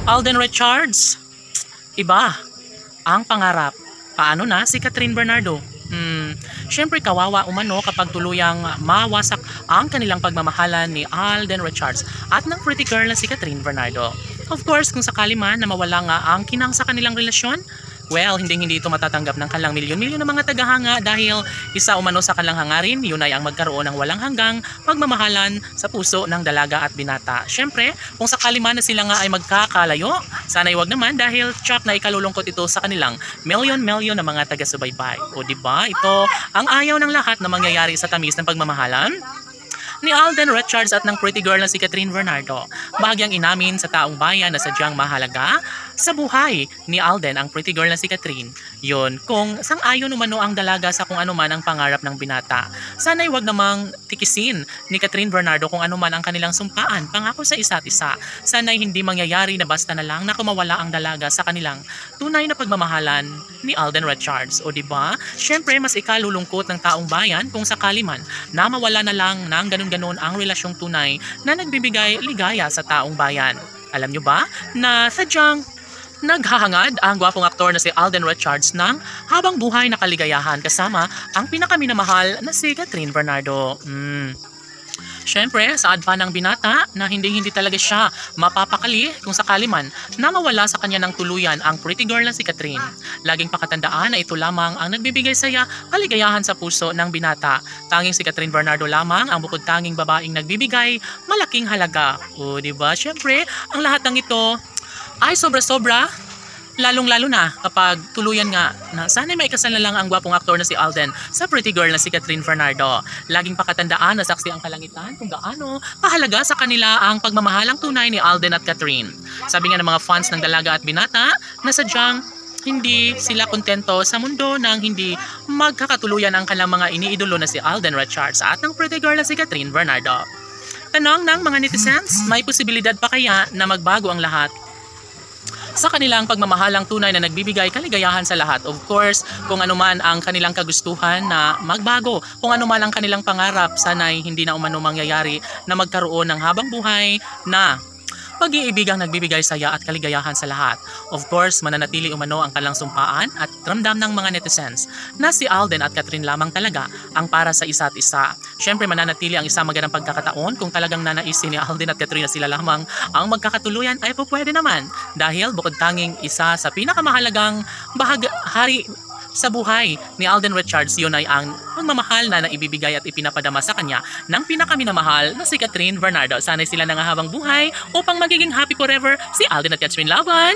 Alden Richards, iba ang pangarap. Paano na si Catherine Bernardo? Siyempre kawawa umano kapag tuluyang mawasak ang kanilang pagmamahalan ni Alden Richards at ng pretty girl na si Catherine Bernardo. Of course, kung sakali man na mawala nga ang kinang sa kanilang relasyon, well, hindi ito matatanggap ng kalang milyon-milyon ng mga tagahanga dahil isa umano sa kalang hangarin, yun ay ang magkaroon ng walang hanggang pagmamahalan sa puso ng dalaga at binata. Siyempre, kung sakali man na sila nga ay magkakalayo, sana'y wag naman dahil tsak na ikalulungkot ito sa kanilang milyon-milyon na mga taga-subaybay. O diba, ito ang ayaw ng lahat na mangyayari sa tamis ng pagmamahalan ni Alden Richards at ng pretty girl na si Catherine Bernardo. Bahagyang inamin sa taong bayan na sadyang mahalaga sa buhay ni Alden ang pretty girl na si Catherine. Yun, kung sang-ayon umano ang dalaga sa kung ano man ang pangarap ng binata. Sana'y wag namang tikisin ni Catherine Bernardo kung ano man ang kanilang sumpaan, pangako sa isa't isa. Sana'y hindi mangyayari na basta na lang na kumawala ang dalaga sa kanilang tunay na pagmamahalan ni Alden Richards. O diba? Siyempre, mas ikalulungkot ng taong bayan kung sakali man na mawala na lang ng ganun-ganon ang relasyong tunay na nagbibigay ligaya sa taong bayan. Alam nyo ba na sadyang naghahangad ang gwapong aktor na si Alden Richards ng habang buhay na kaligayahan kasama ang pinakaminamahal na si Catherine Bernardo. Siyempre, saad pa ng binata na hindi talaga siya mapapakali kung sakali man na mawala sa kanya ng tuluyan ang pretty girl na si Catherine. Laging pakatandaan na ito lamang ang nagbibigay saya kaligayahan sa puso ng binata. Tanging si Catherine Bernardo lamang ang bukod tanging babaeng nagbibigay malaking halaga. O diba? Siyempre, ang lahat ng ito ay sobra-sobra, lalong-lalo na kapag tuluyan nga na sana'y maikasal na lang ang gwapong aktor na si Alden sa pretty girl na si Catherine Bernardo. Laging pakatandaan na saksi ang kalangitan kung gaano kahalaga sa kanila ang pagmamahalang tunay ni Alden at Catherine. Sabi nga ng mga fans ng dalaga at binata na sadyang hindi sila kontento sa mundo nang hindi magkakatuluyan ang kanilang mga iniidolo na si Alden Richards at ng pretty girl na si Catherine Bernardo. Tanong ng mga netizens, may posibilidad pa kaya na magbago ang lahat sa kanilang pagmamahalang tunay na nagbibigay kaligayahan sa lahat? Of course, kung ano man ang kanilang kagustuhan na magbago, kung ano man ang kanilang pangarap, sana'y hindi na umano mangyayari na magkaroon ng habang buhay na pag-iibigang nagbibigay saya at kaligayahan sa lahat. Of course, mananatili umano ang kalang sumpaan at ramdam ng mga netizens na si Alden at Catherine lamang talaga ang para sa isa't isa. Siyempre, mananatili ang isang magandang pagkakataon kung talagang nanaisin ni Alden at Catherine na sila lamang ang magkakatuluyan ay pwede naman. Dahil bukod tanging isa sa pinakamahalagang hari sa buhay ni Alden Richards, yun ay ang pagmamahal na naibibigay at ipinapadama sa kanya ng pinakaminamahal na si Catherine Bernardo. Sana'y sila nangahabang buhay upang magiging happy forever si Alden at Catherine Laban.